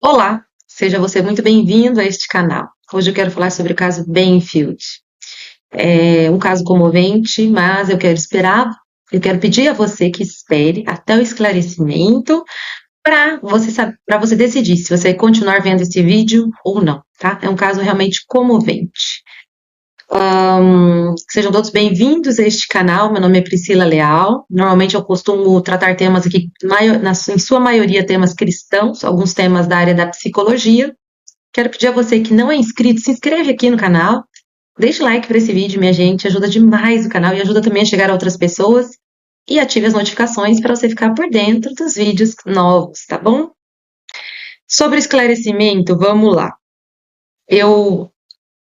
Olá, seja você muito bem-vindo a este canal. Hoje eu quero falar sobre o caso Benfield. É um caso comovente, mas eu quero pedir a você que espere até o esclarecimento para você decidir se você vai continuar vendo esse vídeo ou não, tá? É um caso realmente comovente. Sejam todos bem-vindos a este canal. Meu nome é Priscila Leal. Normalmente eu costumo tratar temas aqui, em sua maioria, temas cristãos, alguns temas da área da psicologia. Quero pedir a você que não é inscrito, se inscreve aqui no canal, deixa o like para esse vídeo, minha gente, ajuda demais o canal e ajuda também a chegar a outras pessoas. E ative as notificações para você ficar por dentro dos vídeos novos, tá bom? Sobre esclarecimento, vamos lá. Eu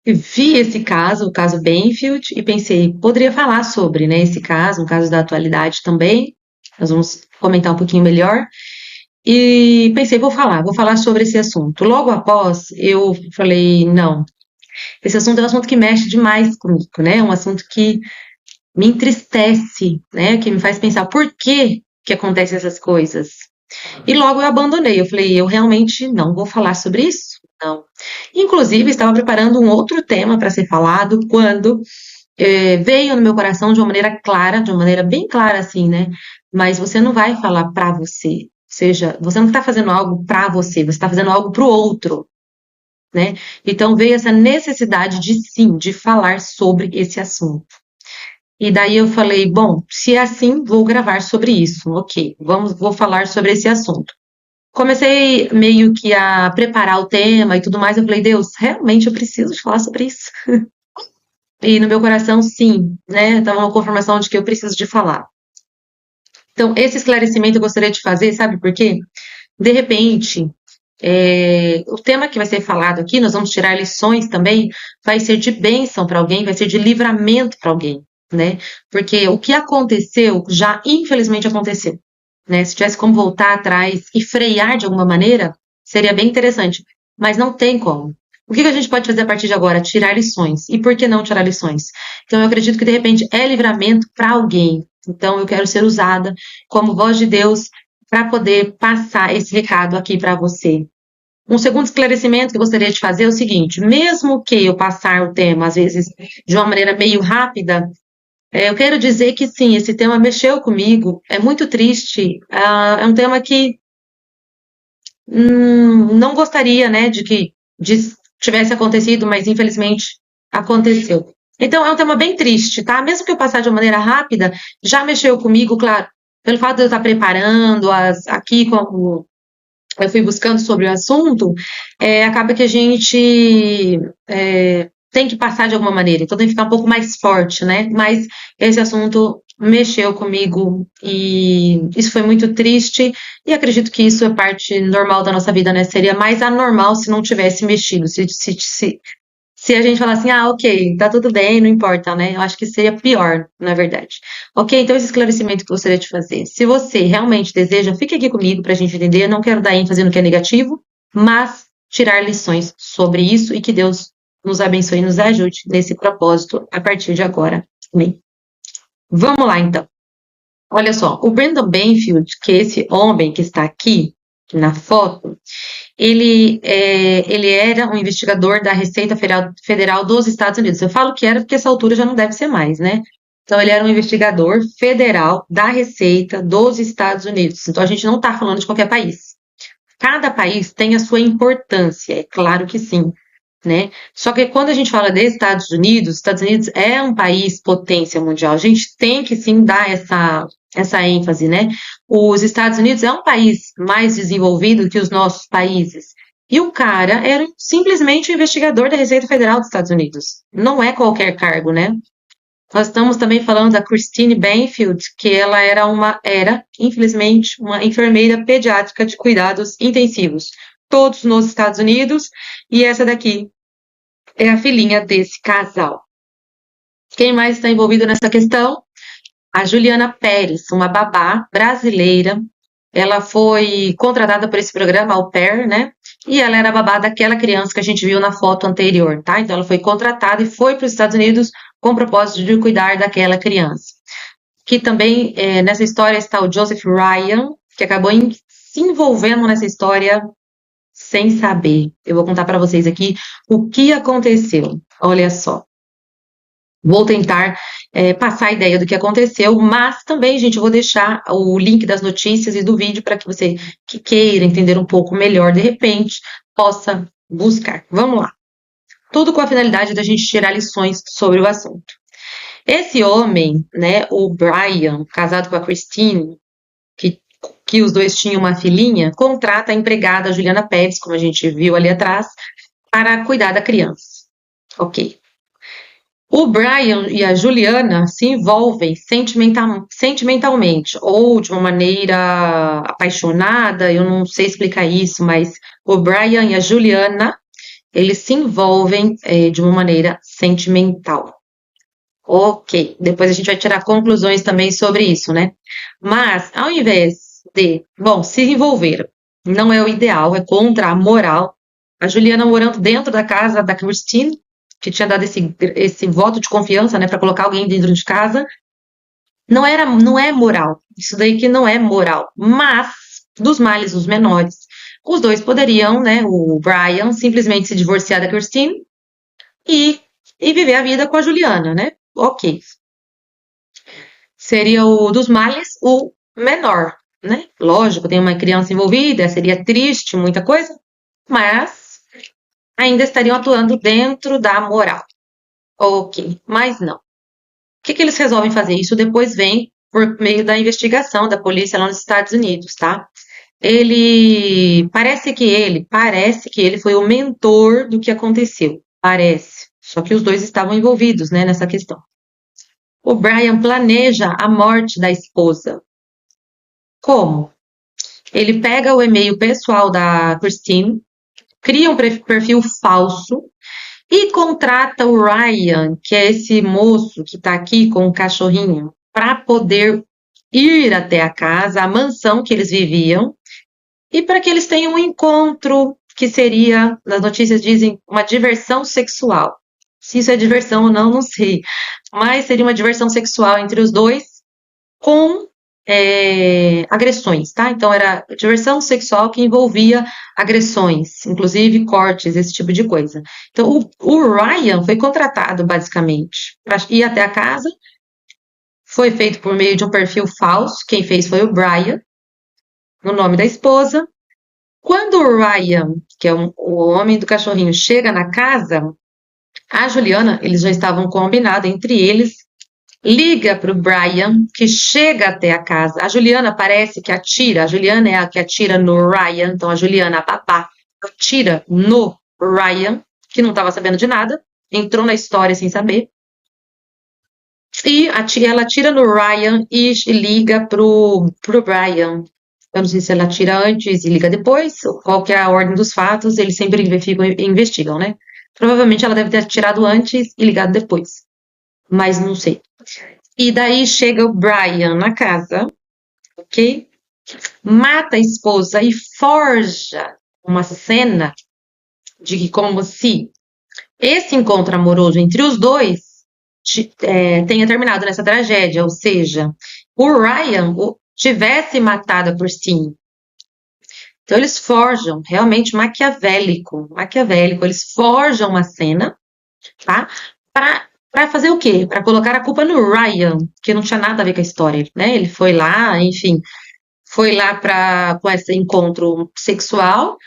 vi esse caso, o caso Benfield, e pensei, poderia falar sobre, né, esse caso, um caso da atualidade também. Nós vamos comentar um pouquinho melhor. E pensei, vou falar sobre esse assunto. Logo após, eu falei, não, esse assunto é um assunto que mexe demais comigo, né? É um assunto que me entristece, né? Que me faz pensar por que acontecem essas coisas. E logo eu abandonei. Eu falei, eu realmente não vou falar sobre isso. Não. Inclusive, estava preparando um outro tema para ser falado quando veio no meu coração de uma maneira clara, de uma maneira bem clara, assim, né? Mas você não vai falar para você. Ou seja, você não está fazendo algo para você, você está fazendo algo para o outro, né? Então veio essa necessidade de sim, de falar sobre esse assunto. E daí eu falei, bom, se é assim, vou gravar sobre isso. Ok, vou falar sobre esse assunto. Comecei meio que a preparar o tema e tudo mais. Eu falei, Deus, realmente eu preciso de falar sobre isso. E no meu coração, sim, né? Estava uma confirmação de que eu preciso de falar. Então, esse esclarecimento eu gostaria de fazer, sabe por quê? De repente, o tema que vai ser falado aqui, nós vamos tirar lições também, vai ser de bênção para alguém, vai ser de livramento para alguém, né? Porque o que aconteceu já infelizmente aconteceu, né? Se tivesse como voltar atrás e frear de alguma maneira, seria bem interessante, mas não tem como. O que a gente pode fazer a partir de agora? Tirar lições. E por que não tirar lições? Então eu acredito que de repente é livramento para alguém. Então eu quero ser usada como voz de Deus para poder passar esse recado aqui para você. Um segundo esclarecimento que eu gostaria de fazer é o seguinte: mesmo que eu passar o tema, às vezes, de uma maneira meio rápida, eu quero dizer que sim, esse tema mexeu comigo, é muito triste, é um tema que não gostaria, né, de tivesse acontecido, mas infelizmente aconteceu. Então, é um tema bem triste, tá? Mesmo que eu passar de uma maneira rápida, já mexeu comigo, claro, pelo fato de eu estar preparando aqui como eu fui buscando sobre o assunto, acaba que a gente tem que passar de alguma maneira, então tem que ficar um pouco mais forte, né? Mas esse assunto mexeu comigo e isso foi muito triste e acredito que isso é parte normal da nossa vida, né? Seria mais anormal se não tivesse mexido, se a gente falar assim, ah, ok, tá tudo bem, não importa, né? Eu acho que seria pior, na verdade. Ok, então esse esclarecimento que eu gostaria de fazer. Se você realmente deseja, fique aqui comigo pra gente entender. Eu não quero dar ênfase no que é negativo, mas tirar lições sobre isso e que Deus nos abençoe e nos ajude nesse propósito a partir de agora. Amém. Vamos lá, então. Olha só, o Brandon Benfield, que é esse homem que está aqui na foto, ele era um investigador da Receita Federal dos Estados Unidos. Eu falo que era porque essa altura já não deve ser mais, né? Então, ele era um investigador federal da Receita dos Estados Unidos. Então, a gente não está falando de qualquer país. Cada país tem a sua importância, é claro que sim, né? Só que quando a gente fala de Estados Unidos é um país potência mundial. A gente tem que sim dar essa ênfase, né? Os Estados Unidos é um país mais desenvolvido que os nossos países. E o cara era simplesmente o investigador da Receita Federal dos Estados Unidos. Não é qualquer cargo, né? Nós estamos também falando da Christine Benfield, que ela era, infelizmente, uma enfermeira pediátrica de cuidados intensivos, todos nos Estados Unidos, e essa daqui é a filhinha desse casal. Quem mais está envolvido nessa questão? A Juliana Pérez, uma babá brasileira. Ela foi contratada por esse programa Au Pair, né? E ela era babá daquela criança que a gente viu na foto anterior, tá? Então ela foi contratada e foi para os Estados Unidos com o propósito de cuidar daquela criança. Que também nessa história está o Joseph Ryan, que acabou se envolvendo nessa história sem saber. Eu vou contar para vocês aqui o que aconteceu. Olha só. Vou tentar passar a ideia do que aconteceu, mas também, gente, eu vou deixar o link das notícias e do vídeo para que você que queira entender um pouco melhor, de repente, possa buscar. Vamos lá. Tudo com a finalidade da gente tirar lições sobre o assunto. Esse homem, né, o Brian, casado com a Christine, que os dois tinham uma filhinha, contrata a empregada Juliana Pérez, como a gente viu ali atrás, para cuidar da criança. Ok. O Brian e a Juliana se envolvem sentimentalmente, ou de uma maneira apaixonada, eu não sei explicar isso, mas o Brian e a Juliana, eles se envolvem de uma maneira sentimental. Ok, depois a gente vai tirar conclusões também sobre isso, né? Mas, ao invés de, bom, se envolver, não é o ideal, é contra a moral. A Juliana morando dentro da casa da Christine, que tinha dado esse voto de confiança, né, para colocar alguém dentro de casa, não é moral. Isso daí que não é moral. Mas, dos males os menores, os dois poderiam, né, o Brian simplesmente se divorciar da Christine e viver a vida com a Juliana, né? Ok. Seria o dos males o menor, né? Lógico, tem uma criança envolvida, seria triste, muita coisa, mas ainda estariam atuando dentro da moral. Ok, mas não. O que eles resolvem fazer? Isso depois vem por meio da investigação da polícia lá nos Estados Unidos, tá? Parece que ele foi o mentor do que aconteceu. Parece. Só que os dois estavam envolvidos, né, nessa questão. O Brian planeja a morte da esposa. Como? Ele pega o e-mail pessoal da Christine, cria um perfil falso e contrata o Ryan, que é esse moço que está aqui com o cachorrinho, para poder ir até a casa, a mansão que eles viviam, e para que eles tenham um encontro que seria, nas notícias dizem, uma diversão sexual. Se isso é diversão ou não, não sei. Mas seria uma diversão sexual entre os dois com agressões, tá? Então era diversão sexual que envolvia agressões, inclusive cortes, esse tipo de coisa. Então o Ryan foi contratado basicamente para ir até a casa. Foi feito por meio de um perfil falso. Quem fez foi o Brian, no nome da esposa. Quando o Ryan, que é o homem do cachorrinho, chega na casa, a Juliana, eles já estavam combinados entre eles, liga para o Brian, que chega até a casa. A Juliana parece que atira, a Juliana é a que atira no Ryan, então a Juliana, a babá, atira no Ryan, que não estava sabendo de nada, entrou na história sem saber. E ela atira no Ryan e liga pro Brian. Eu não sei se ela atira antes e liga depois, qual que é a ordem dos fatos, eles sempre investigam, né? Provavelmente ela deve ter atirado antes e ligado depois, mas não sei. E daí chega o Brian na casa, ok? Mata a esposa e forja uma cena de que como se esse encontro amoroso entre os dois tenha terminado nessa tragédia, ou seja, o Ryan tivesse matado a Christine. Então eles forjam, realmente maquiavélico, eles forjam uma cena, tá? Para fazer o quê? Para colocar a culpa no Ryan, que não tinha nada a ver com a história, né? Ele foi lá, enfim, com esse encontro sexual, o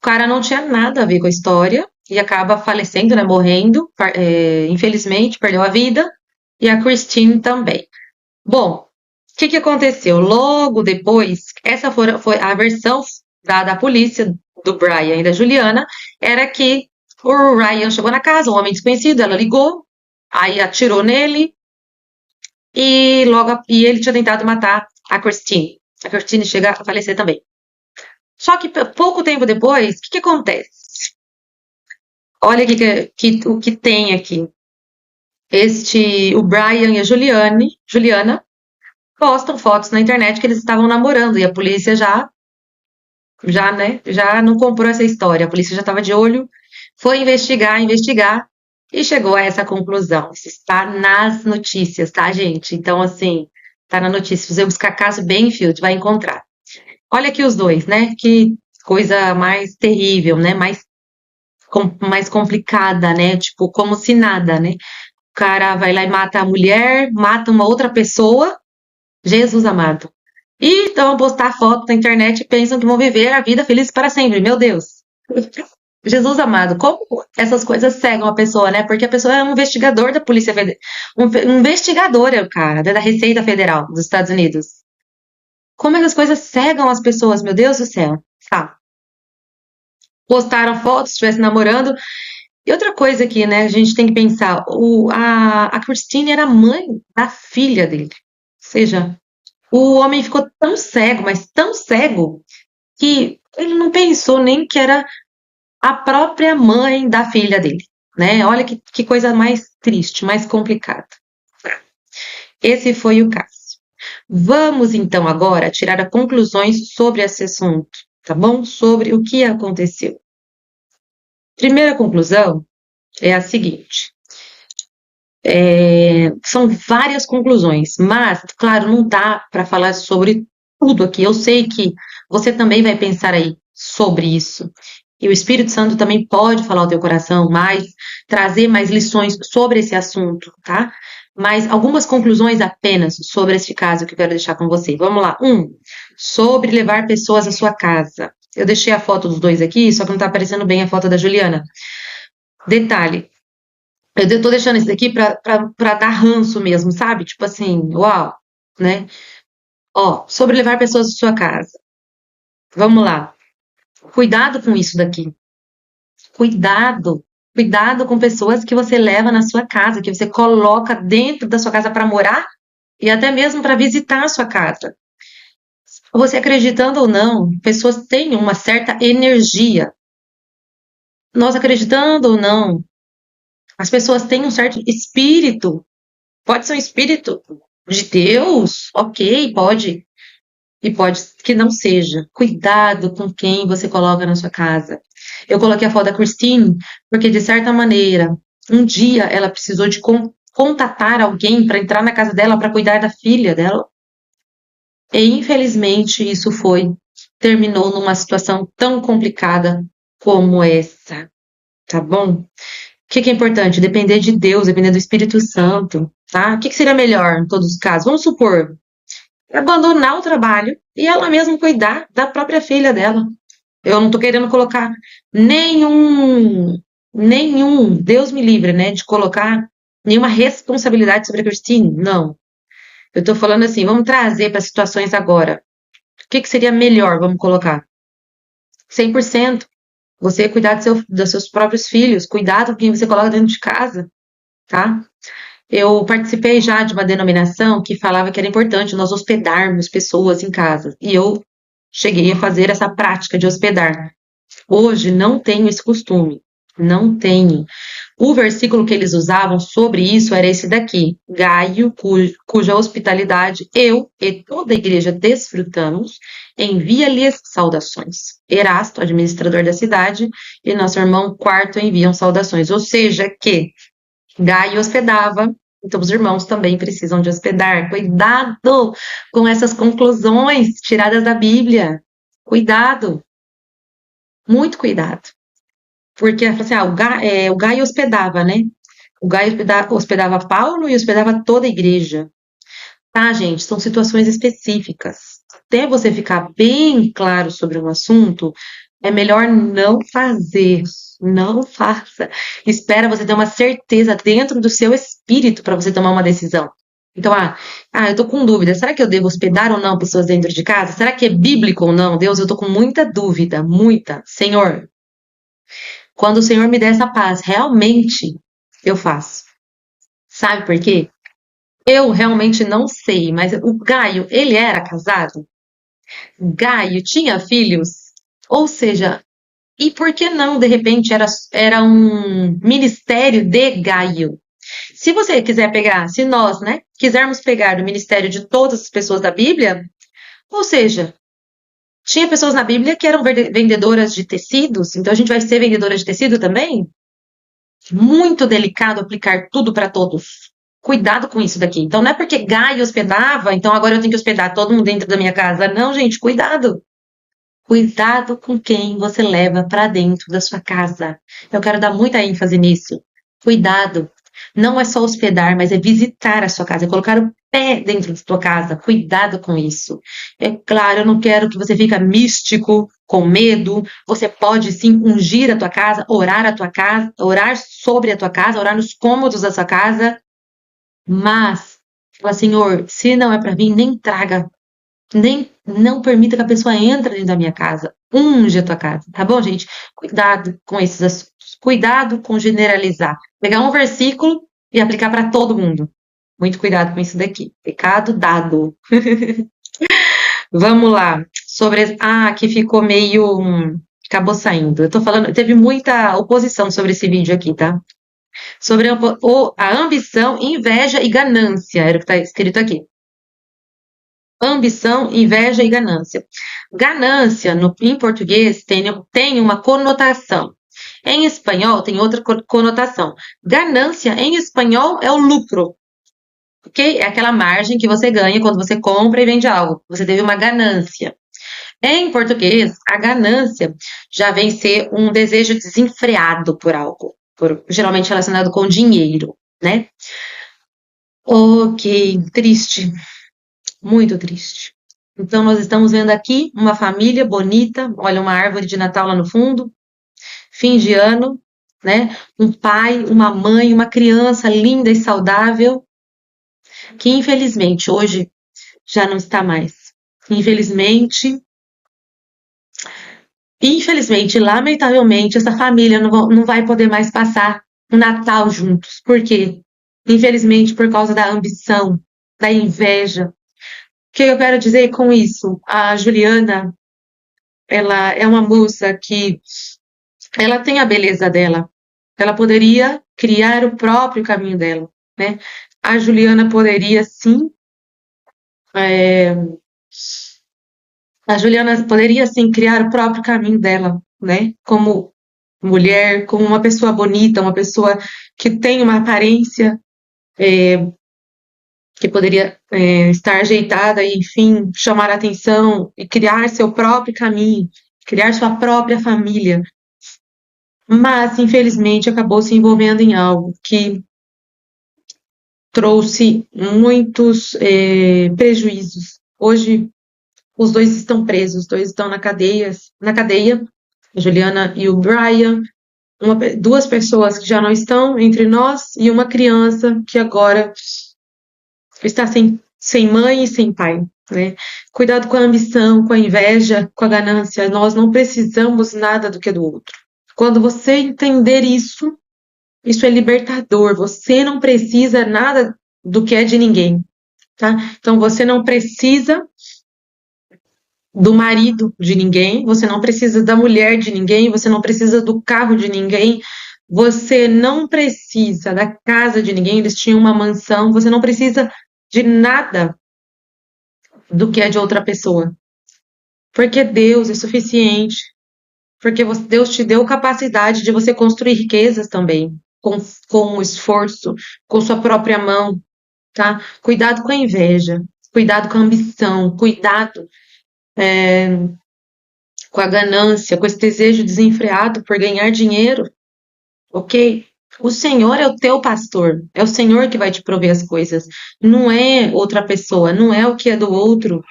cara não tinha nada a ver com a história e acaba falecendo, né? Morrendo, infelizmente, perdeu a vida, e a Christine também. Bom, o que aconteceu? Logo depois, essa foi a versão da polícia, do Brian e da Juliana, era que o Ryan chegou na casa, um homem desconhecido, ela ligou, aí atirou nele e ele tinha tentado matar a Christine. A Christine chega a falecer também. Só que pouco tempo depois, o que acontece? Olha o que tem aqui. O Brian e a Juliana postam fotos na internet que eles estavam namorando e a polícia já não comprou essa história. A polícia já estava de olho, foi investigar e chegou a essa conclusão. Isso está nas notícias, tá, gente? Então, assim, tá na notícia. Se você buscar caso Benfield, vai encontrar. Olha aqui os dois, né? Que coisa mais terrível, né? Mais complicada, né? Tipo, como se nada, né? O cara vai lá e mata a mulher, mata uma outra pessoa, Jesus amado. E então vão postar foto na internet e pensam que vão viver a vida feliz para sempre. Meu Deus. Jesus amado, como essas coisas cegam a pessoa, né? Porque a pessoa é um investigador da Polícia Federal. Um investigador é o cara, da Receita Federal dos Estados Unidos. Como essas coisas cegam as pessoas, meu Deus do céu. Tá. Postaram fotos, estivesse namorando. E outra coisa aqui, né? A gente tem que pensar: a Christine era mãe da filha dele. Ou seja, o homem ficou tão cego, mas tão cego, que ele não pensou nem que era a própria mãe da filha dele, né? Olha que coisa mais triste, mais complicada. Esse foi o caso. Vamos então agora tirar conclusões sobre esse assunto, tá bom? Sobre o que aconteceu. Primeira conclusão é a seguinte: são várias conclusões, mas, claro, não dá para falar sobre tudo aqui. Eu sei que você também vai pensar aí sobre isso. E o Espírito Santo também pode falar ao teu coração mais, trazer mais lições sobre esse assunto, tá? Mas algumas conclusões apenas sobre este caso que eu quero deixar com você. Vamos lá. Sobre levar pessoas à sua casa. Eu deixei a foto dos dois aqui, só que não tá aparecendo bem a foto da Juliana. Detalhe, eu tô deixando isso daqui pra dar ranço mesmo, sabe? Tipo assim, uau, né? Ó, sobre levar pessoas à sua casa. Vamos lá. Cuidado com isso daqui. Cuidado. Cuidado com pessoas que você leva na sua casa, que você coloca dentro da sua casa para morar e até mesmo para visitar a sua casa. Você acreditando ou não, pessoas têm uma certa energia. Nós acreditando ou não, as pessoas têm um certo espírito. Pode ser um espírito de Deus, ok, pode. E pode que não seja. Cuidado com quem você coloca na sua casa. Eu coloquei a foto da Christine porque, de certa maneira, um dia ela precisou de contatar alguém para entrar na casa dela para cuidar da filha dela. E, infelizmente, terminou numa situação tão complicada como essa. Tá bom? O que é importante? Depender de Deus, depender do Espírito Santo, tá? O que seria melhor em todos os casos? Vamos supor, abandonar o trabalho e ela mesma cuidar da própria filha dela. Eu não tô querendo colocar nenhum, Deus me livre, né, de colocar nenhuma responsabilidade sobre a Christine, não. Eu tô falando assim, vamos trazer para situações agora. O que seria melhor, vamos colocar? 100%. Você cuidar dos seus próprios filhos, cuidar com quem você coloca dentro de casa, tá? Eu participei já de uma denominação que falava que era importante nós hospedarmos pessoas em casa. E eu cheguei a fazer essa prática de hospedar. Hoje não tenho esse costume. Não tenho. O versículo que eles usavam sobre isso era esse daqui: Gaio, cuja hospitalidade eu e toda a igreja desfrutamos, envia-lhes saudações. Erasto, administrador da cidade, e nosso irmão Quarto enviam saudações. Ou seja, que Gaio hospedava, então os irmãos também precisam de hospedar. Cuidado com essas conclusões tiradas da Bíblia. Cuidado, muito cuidado. Porque assim, o Gaio hospedava, né? O Gaio hospedava Paulo e hospedava toda a igreja. Tá, gente? São situações específicas. Até você ficar bem claro sobre um assunto, é melhor não fazer. Não faça. Espera você ter uma certeza dentro do seu espírito para você tomar uma decisão. Então, eu tô com dúvida. Será que eu devo hospedar ou não pessoas dentro de casa? Será que é bíblico ou não? Deus, eu tô com muita dúvida, muita. Senhor, quando o Senhor me der essa paz, realmente eu faço. Sabe por quê? Eu realmente não sei, mas o Gaio, ele era casado? Gaio tinha filhos? Ou seja, e por que não, de repente, era um ministério de Gaio? Se você quiser pegar, se nós, né, quisermos pegar o ministério de todas as pessoas da Bíblia, ou seja, tinha pessoas na Bíblia que eram vendedoras de tecidos, então a gente vai ser vendedora de tecido também? Muito delicado aplicar tudo para todos. Cuidado com isso daqui. Então não é porque Gaio hospedava, então agora eu tenho que hospedar todo mundo dentro da minha casa. Não, gente, cuidado. Cuidado com quem você leva para dentro da sua casa. Eu quero dar muita ênfase nisso. Cuidado. Não é só hospedar, mas é visitar a sua casa, é colocar o pé dentro da sua casa. Cuidado com isso. É claro, eu não quero que você fique místico, com medo. Você pode sim ungir a tua casa, orar a tua casa, orar sobre a tua casa, orar nos cômodos da sua casa, mas fala, Senhor, se não é para mim, nem traga, nem não permita que a pessoa entre dentro da minha casa. Unge a tua casa, tá bom, gente? Cuidado com esses assuntos. Cuidado com generalizar. Pegar um versículo e aplicar para todo mundo. Muito cuidado com isso daqui. Pecado dado. Vamos lá. Sobre. Ah, aqui ficou meio. Acabou saindo. Eu tô falando. Teve muita oposição sobre esse vídeo aqui, tá? Sobre a ambição, inveja e ganância. Era o que está escrito aqui. Ambição, inveja e ganância. Ganância, em português, tem uma conotação. Em espanhol, tem outra conotação. Ganância, em espanhol, é o lucro. Ok? É aquela margem que você ganha quando você compra e vende algo. Você teve uma ganância. Em português, a ganância já vem ser um desejo desenfreado por algo, geralmente relacionado com dinheiro, né? Ok, triste, muito triste. Então, nós estamos vendo aqui uma família bonita, olha, uma árvore de Natal lá no fundo, fim de ano, né? Um pai, uma mãe, uma criança linda e saudável, que infelizmente hoje já não está mais. Infelizmente, lamentavelmente, essa família não vai poder mais passar o Natal juntos. Por quê? Infelizmente, por causa da ambição, da inveja. O que eu quero dizer com isso? A Juliana, ela é uma moça que ela tem a beleza dela. Ela poderia criar o próprio caminho dela, né? A Juliana poderia sim, é, a Juliana poderia sim criar o próprio caminho dela, né? Como mulher, como uma pessoa bonita, uma pessoa que tem uma aparência que poderia estar ajeitada e, enfim, chamar a atenção e criar seu próprio caminho, criar sua própria família. Mas, infelizmente, acabou se envolvendo em algo que trouxe muitos prejuízos. Hoje, os dois estão presos, os dois estão na cadeia, a Juliana e o Brian, duas pessoas que já não estão entre nós e uma criança que agora está sem mãe e sem pai, né? Cuidado com a ambição, com a inveja, com a ganância. Nós não precisamos nada do que do outro. Quando você entender isso, isso é libertador. Você não precisa nada do que é de ninguém, tá? Então você não precisa do marido de ninguém, você não precisa da mulher de ninguém, você não precisa do carro de ninguém, você não precisa da casa de ninguém. Eles tinham uma mansão, você não precisa de nada do que é de outra pessoa. Porque Deus é suficiente. Porque Deus te deu capacidade de você construir riquezas também, com esforço, com sua própria mão, tá? Cuidado com a inveja, cuidado com a ambição, cuidado com a ganância, com esse desejo desenfreado por ganhar dinheiro, ok? O Senhor é o teu pastor, é o Senhor que vai te prover as coisas, não é outra pessoa, não é o que é do outro,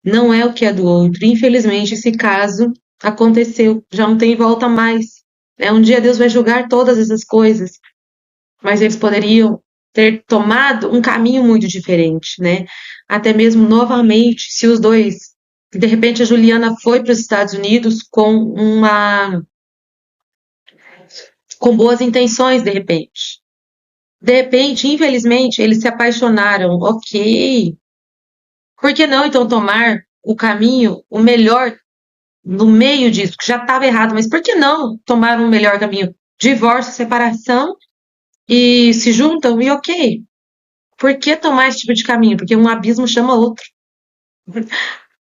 não é o que é do outro. Infelizmente, esse caso aconteceu, já não tem volta mais. Um dia Deus vai julgar todas essas coisas, mas eles poderiam ter tomado um caminho muito diferente, né? Até mesmo novamente, se os dois, de repente a Juliana foi para os Estados Unidos com boas intenções, de repente. De repente, infelizmente, eles se apaixonaram, ok. Por que não então tomar o caminho, o melhor no meio disso, que já estava errado, mas por que não tomar um melhor caminho? Divórcio, separação e se juntam e ok. Por que tomar esse tipo de caminho? Porque um abismo chama outro.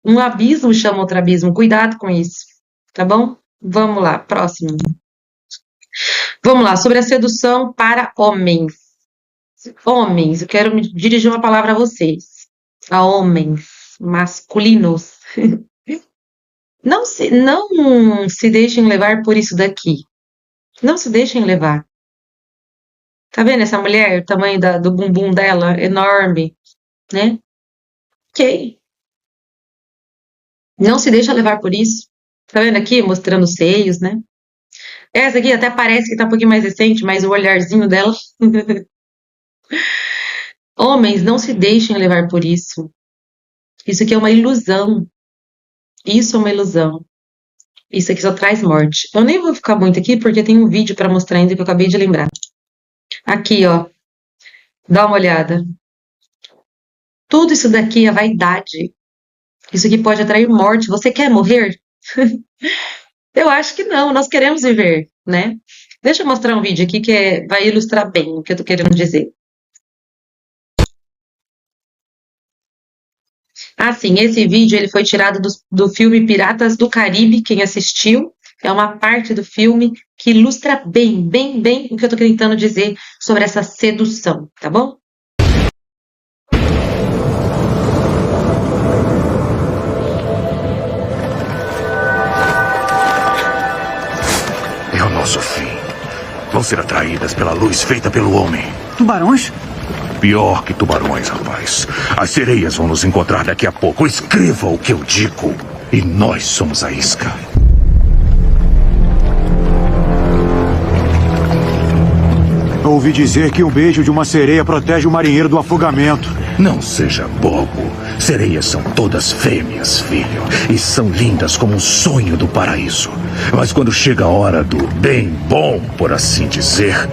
Um abismo chama outro abismo. Cuidado com isso, tá bom? Vamos lá, próximo. Vamos lá, sobre a sedução para homens. Homens, eu quero me dirigir uma palavra a vocês. A homens masculinos. Não se deixem levar por isso daqui. Não se deixem levar. Tá vendo essa mulher? O tamanho do bumbum dela, enorme, né? Ok. Não se deixa levar por isso. Tá vendo aqui? Mostrando os seios, né? Essa aqui até parece que tá um pouquinho mais recente, mas o olharzinho dela. Homens, não se deixem levar por isso. Isso aqui é uma ilusão. Isso é uma ilusão. Isso aqui só traz morte. Eu nem vou ficar muito aqui, porque tem um vídeo pra mostrar ainda que eu acabei de lembrar. Aqui, ó. Dá uma olhada. Tudo isso daqui é vaidade. Isso aqui pode atrair morte. Você quer morrer? Eu acho que não. Nós queremos viver, né? Deixa eu mostrar um vídeo aqui que vai ilustrar bem o que eu tô querendo dizer. Ah, sim, esse vídeo ele foi tirado do filme Piratas do Caribe. Quem assistiu, é uma parte do filme que ilustra bem, bem, bem o que eu tô tentando dizer sobre essa sedução, tá bom? É o nosso fim. Vão ser atraídas pela luz feita pelo homem. Tubarões? Pior que tubarões, rapaz. As sereias vão nos encontrar daqui a pouco. Escreva o que eu digo. E nós somos a isca. Ouvi dizer que um beijo de uma sereia protege o marinheiro do afogamento. Não seja bobo. Sereias são todas fêmeas, filho. E são lindas como um sonho do paraíso. Mas quando chega a hora do bem bom, por assim dizer,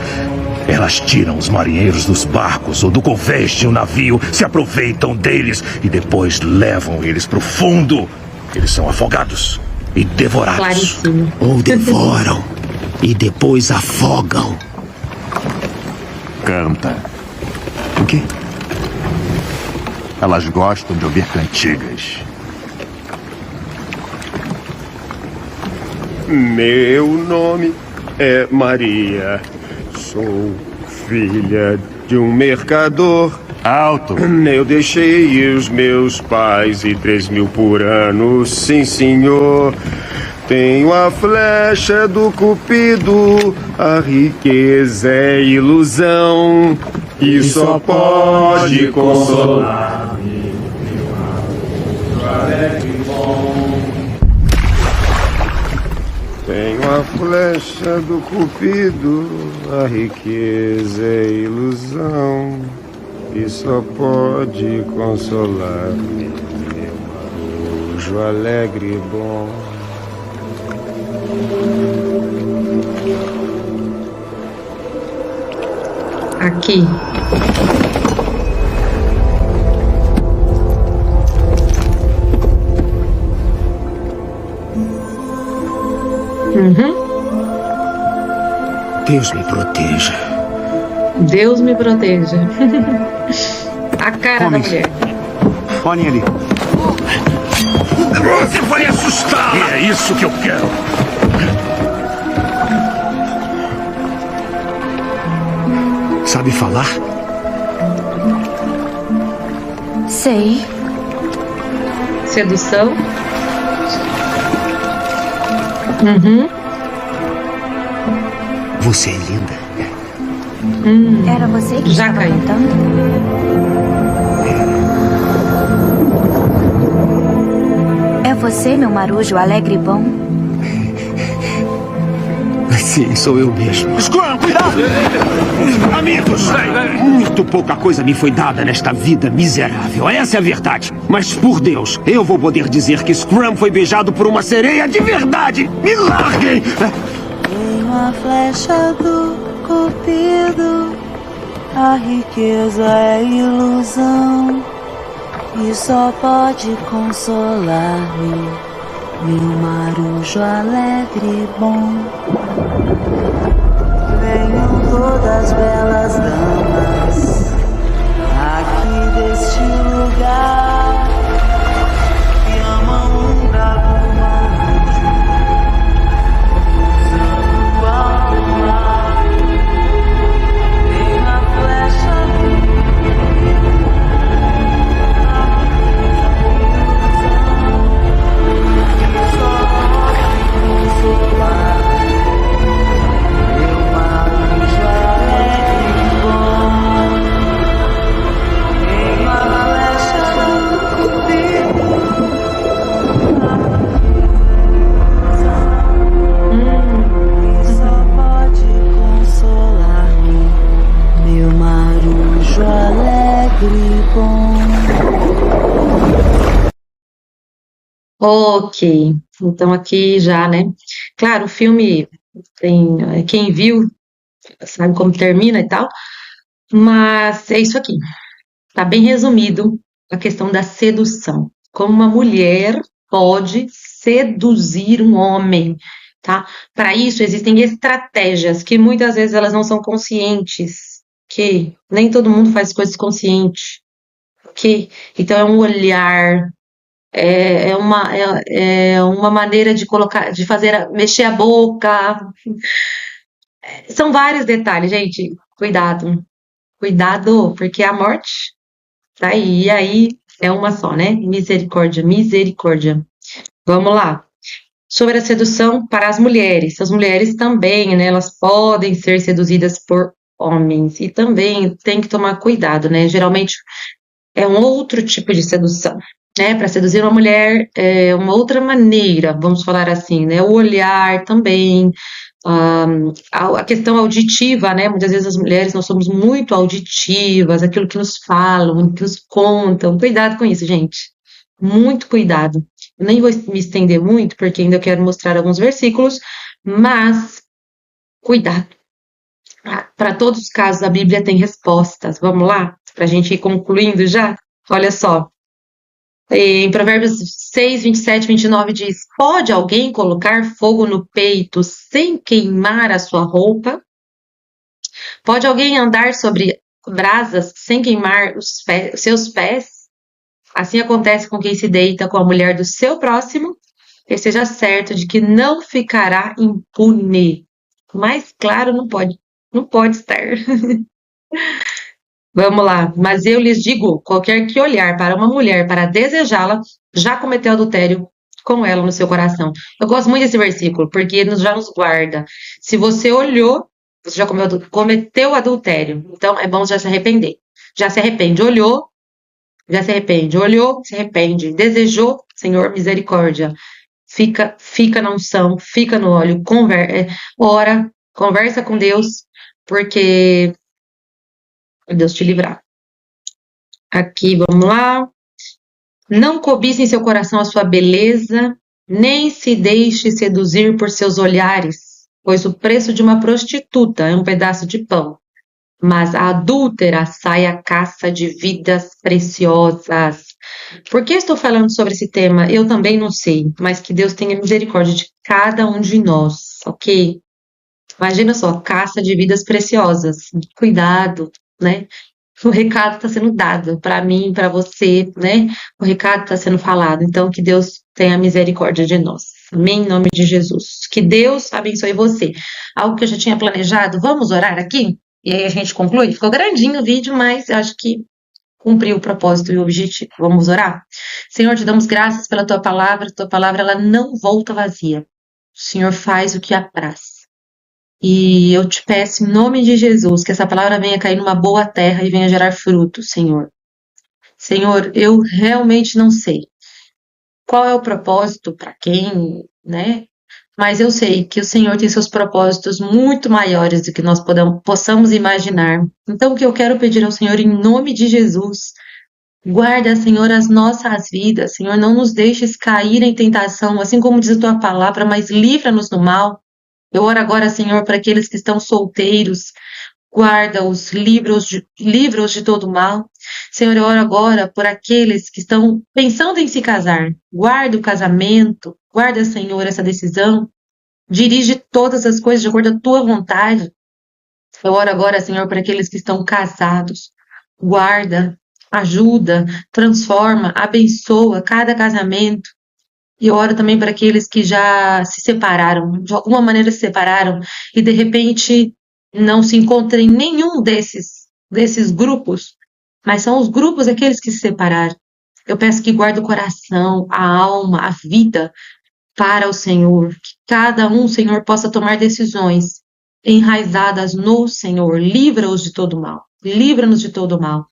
elas tiram os marinheiros dos barcos ou do convés de um navio, se aproveitam deles e depois levam eles pro fundo. Eles são afogados e devorados. Claríssimo. Ou devoram e depois afogam. Canta. O quê? Elas gostam de ouvir cantigas. Meu nome é Maria. Sou filha de um mercador. Alto. Eu deixei os meus pais e 3.000 por ano, sim senhor. Tenho a flecha do Cupido, a riqueza é ilusão, e só pode consolar-me. Tenho a flecha do Cupido, a riqueza é ilusão, e só pode consolar-me, meu marujo alegre e bom. Aqui. Deus me proteja. Deus me proteja. A cara da Homens. mulher. Olhem ali. Você vai assustar! E é isso que eu quero. Sabe falar? Sei. Sedução. Você é linda. Era você que Já estava caiu. cantando? É você, meu marujo alegre e bom? Sim, sou eu mesmo. Scrum, cuidado! Amigos, muito pouca coisa me foi dada nesta vida miserável. Essa é a verdade. Mas, por Deus, eu vou poder dizer que Scrum foi beijado por uma sereia de verdade. Me larguem! Tenho a flecha do Cupido, a riqueza é ilusão, e só pode consolar-me, meu marujo alegre e bom. Venham todas belas damas aqui deste lugar, que amam um bravo marujo, usando ao mar. Tenho a flecha do só Ok, então aqui já, né? Claro, o filme tem quem viu sabe como termina e tal, mas é isso aqui. Tá bem resumido a questão da sedução. Como uma mulher pode seduzir um homem, tá? Para isso existem estratégias que muitas vezes elas não são conscientes, que nem todo mundo faz coisas consciente, que então é um olhar, é uma maneira de colocar, de fazer, mexer a boca. São vários detalhes, gente. Cuidado, cuidado, porque a morte tá aí, e aí é uma só, né? Misericórdia, misericórdia. Vamos lá. Sobre a sedução para as mulheres também, né? Elas podem ser seduzidas por homens e também tem que tomar cuidado, né? Geralmente é um outro tipo de sedução, né? Para seduzir uma mulher é uma outra maneira, vamos falar assim, né? O olhar também, a questão auditiva, né? Muitas vezes as mulheres nós somos muito auditivas, aquilo que nos falam, que nos contam. Cuidado com isso, gente. Muito cuidado. Eu nem vou me estender muito, porque ainda quero mostrar alguns versículos, mas cuidado. Para todos os casos, a Bíblia tem respostas. Vamos lá? Para a gente ir concluindo já? Olha só. Em Provérbios 6, 27, 29 diz: pode alguém colocar fogo no peito sem queimar a sua roupa? Pode alguém andar sobre brasas sem queimar os seus pés? Assim acontece com quem se deita com a mulher do seu próximo, e seja certo de que não ficará impune. Mais claro não pode estar. Vamos lá. Mas eu lhes digo, qualquer que olhar para uma mulher para desejá-la, já cometeu adultério com ela no seu coração. Eu gosto muito desse versículo, porque ele já nos guarda. Se você olhou, você já cometeu adultério. Então, é bom já se arrepender. Já se arrepende. Olhou, já se arrepende. Olhou, se arrepende. Desejou, Senhor, misericórdia. Fica na unção, fica no óleo, ora, conversa com Deus, porque Deus te livrar. Aqui, vamos lá. Não cobice em seu coração a sua beleza, nem se deixe seduzir por seus olhares, pois o preço de uma prostituta é um pedaço de pão, mas a adúltera sai à caça de vidas preciosas. Por que estou falando sobre esse tema? Eu também não sei, mas que Deus tenha misericórdia de cada um de nós, ok? Imagina só, caça de vidas preciosas. Cuidado, né? O recado está sendo dado para mim, para você, né? O recado está sendo falado. Então, que Deus tenha misericórdia de nós. Amém? Em nome de Jesus. Que Deus abençoe você. Algo que eu já tinha planejado. Vamos orar aqui? E aí a gente conclui. Ficou grandinho o vídeo, mas eu acho que cumpriu o propósito e o objetivo. Vamos orar? Senhor, te damos graças pela tua palavra. Tua palavra, ela não volta vazia. O Senhor faz o que apraz. E eu te peço, em nome de Jesus, que essa palavra venha cair numa boa terra e venha gerar fruto, Senhor. Senhor, eu realmente não sei qual é o propósito para quem, né? Mas eu sei que o Senhor tem seus propósitos muito maiores do que nós possamos imaginar. Então, o que eu quero pedir ao Senhor, em nome de Jesus, guarda, Senhor, as nossas vidas. Senhor, não nos deixes cair em tentação, assim como diz a tua palavra, mas livra-nos do mal. Eu oro agora, Senhor, para aqueles que estão solteiros, guarda-os, livra-os de todo mal. Senhor, eu oro agora por aqueles que estão pensando em se casar. Guarda o casamento, guarda, Senhor, essa decisão. Dirige todas as coisas de acordo com a tua vontade. Eu oro agora, Senhor, para aqueles que estão casados. Guarda, ajuda, transforma, abençoa cada casamento. E eu oro também para aqueles que já se separaram, de alguma maneira se separaram, e de repente não se encontram em nenhum desses grupos, mas são os grupos daqueles que se separaram. Eu peço que guarde o coração, a alma, a vida para o Senhor, que cada um, Senhor, possa tomar decisões enraizadas no Senhor. Livra-os de todo mal, livra-nos de todo mal.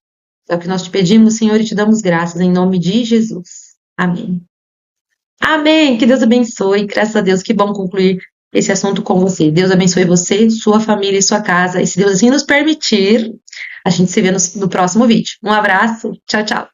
É o que nós te pedimos, Senhor, e te damos graças em nome de Jesus. Amém. Amém, que Deus abençoe, graças a Deus, que bom concluir esse assunto com você. Deus abençoe você, sua família e sua casa, e se Deus assim nos permitir, a gente se vê no próximo vídeo. Um abraço, tchau, tchau.